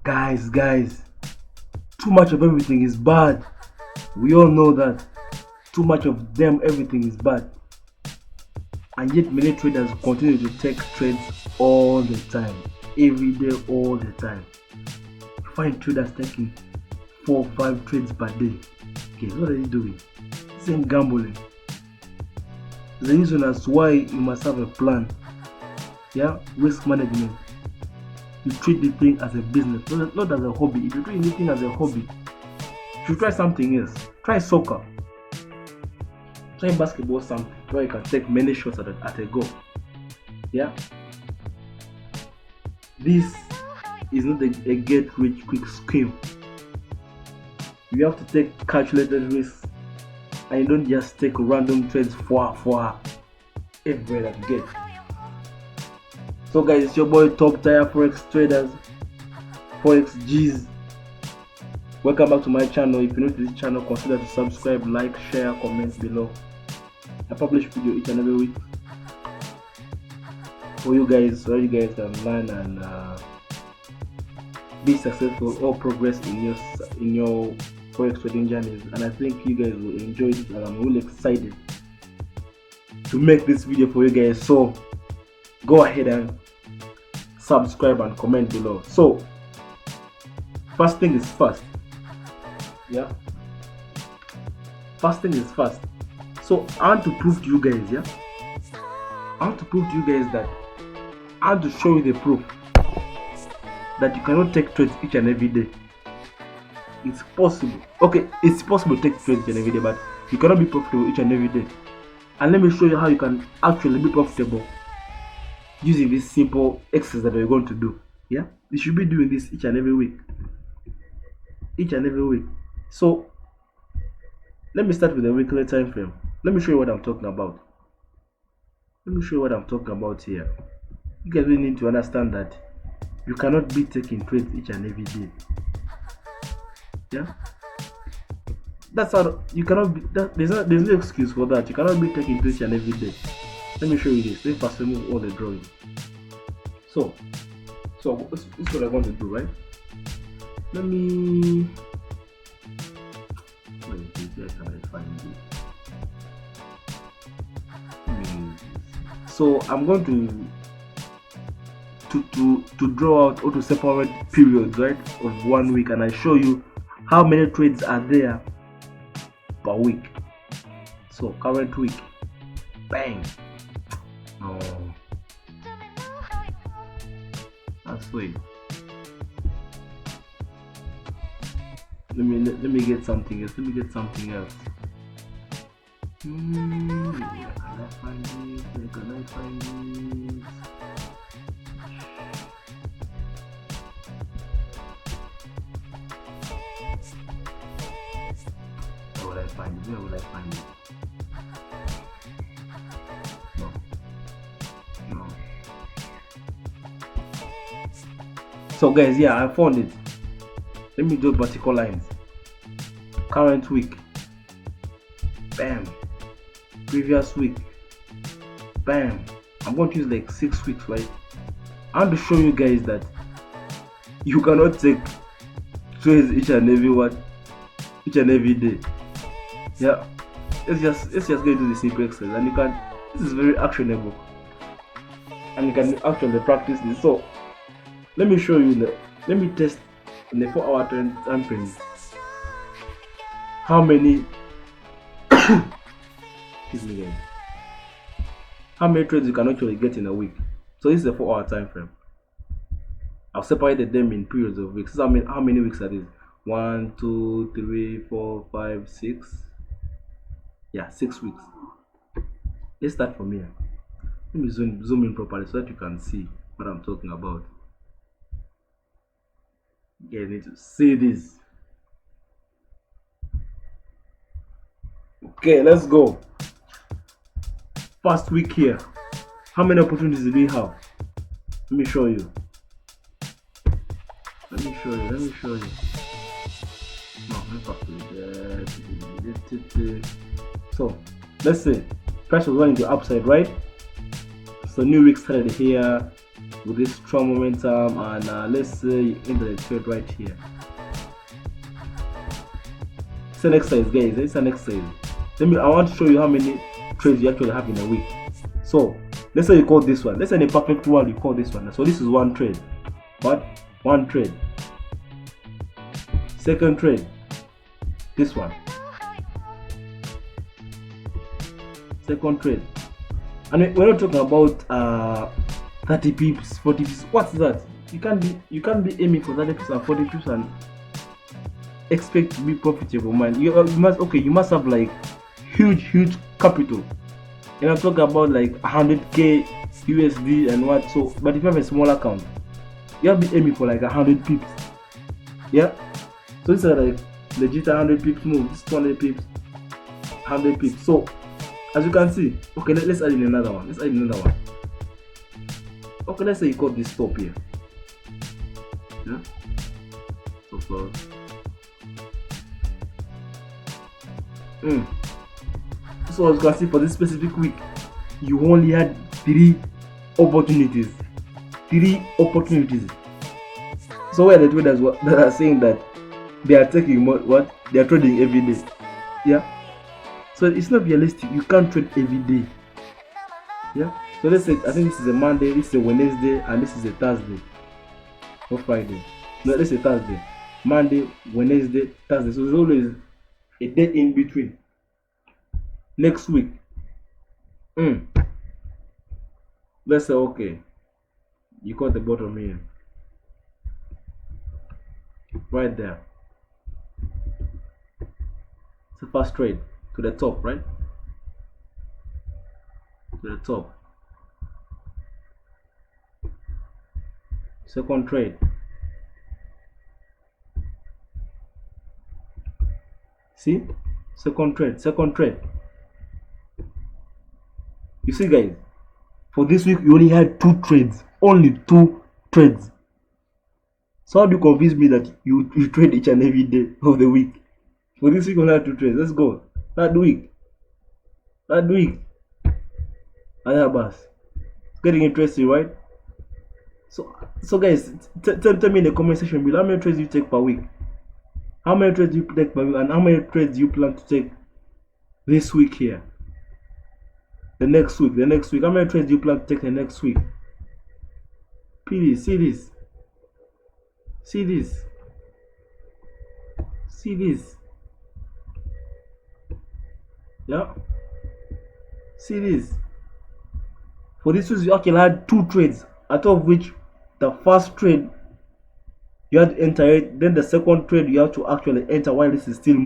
Guys, too much of everything is bad. We all know that. Too much of them, everything is bad. And yet many traders continue to take trades all the time, every day, all the time. You find traders taking 4 or 5 trades per day. Okay, what are they doing? This ain't gambling. The reason as to why you must have a plan. Yeah, risk management. You treat the thing as a business, not as a hobby. If you treat anything as a hobby, you should try something else. Try soccer. Try basketball, something where you can take many shots at a go. Yeah. This is not a get rich quick scheme. You have to take calculated risks, and you don't just take random trades for everywhere that you get. So guys, it's your boy Top Tier Forex Traders, Forex G's. Welcome back to my channel. If you're new to this channel, consider to subscribe, like, share, comment below. I publish video each and every week for you guys, so you guys can learn and be successful or progress in your Forex trading journeys. And I think you guys will enjoy it, and I'm really excited to make this video for you guys. So go ahead and subscribe and comment below. So first thing is first. Yeah, first thing is first. So I want to prove to you guys, yeah, I want to prove to you guys that I want to show you the proof that you cannot take trades each and every day. It's possible. Okay, it's possible to take trades each and every day, but you cannot be profitable each and every day. And let me show you how you can actually be profitable using this simple exercise that we're going to do. Yeah, you should be doing this each and every week. So let me start with the weekly time frame. Let me show you what I'm talking about. Here. You guys really need to understand that you cannot be taking trades each and every day. Yeah, that's how you cannot be. There's no excuse for that. You cannot be taking trades each and every day. Let me show you this. Let me first remove all the drawing. So this is what I'm going to do, right? Let me. Where can I find it? So I'm going to draw out or to separate periods, right, of 1 week, and I show you how many trades are there per week. So current week, bang. Oh, that's weird. Let me get something else. Where can I find it? Where will I find it? No. So guys, yeah, I found it. Let me do vertical lines. Current week, bam. Previous week, bam. I'm going to use like 6 weeks, right? I want to show you guys that you cannot take trades each and every day. Yeah, let's just go into the simple exercise, and you can. This is very actionable, and you can actually practice this. So let me show you let me test in the 4-hour time frame how many excuse me guys, how many trades you can actually get in a week. So this is a 4-hour time frame. I've separated them in periods of weeks. So how many weeks are these? 1, 2, 3, 4, 5, 6. Yeah, 6 weeks. Let's start from here. Let me zoom in properly so that you can see what I'm talking about. You guys need to see this. Okay, let's go. First week here. How many opportunities do we have? Let me show you. So let's say price was going to upside, right? So new week started here. with this strong momentum, and let's say you enter the trade right here. It's an exercise, guys. It's an exercise. I want to show you how many trades you actually have in a week. So let's say you call this one. Let's say in a perfect world you call this one. So this is one trade. What? One trade. Second trade. This one. Second trade. And we're not talking about 30 pips, 40 pips. What's that? You can't be aiming for 30 pips and 40 pips and expect to be profitable, man. You must have like huge capital. And I'm talking about like 100k USD and what. So but if you have a small account, you have to be aiming for like 100 pips. Yeah. So these are like legit 100 pips move. This 200 pips, 100 pips. So as you can see, okay, let's add in another one. Okay, let's say you got this stop here. Yeah. Stop loss. So as you can see, for this specific week, you only had 3 opportunities. 3 opportunities. So where the traders that are saying that they are taking what? They are trading every day. Yeah. So it's not realistic. You can't trade every day. Yeah. So let's say I think this is a Monday, this is a Wednesday, and this is a Thursday. Or Friday. No, let's say Thursday. Monday, Wednesday, Thursday. So there's always a day in between. Next week. Let's say okay. You got the bottom here. Right there. It's the first trade to the top, right? To the top. Second trade. See? Second trade. You see, guys, for this week you only had 2 trades. Only 2 trades. So how do you convince me that you trade each and every day of the week? For this week you only had 2 trades. Let's go. That week. Ayabas. It's getting interesting, right? So guys, tell me in the comment section below how many trades you take per week. How many trades you take per week, and how many trades you plan to take this week here? The next week. How many trades you plan to take the next week? Please see this. Yeah. See this. For this week you actually had 2 trades, out of which the first trade you had to enter it, then the second trade you have to actually enter while this is still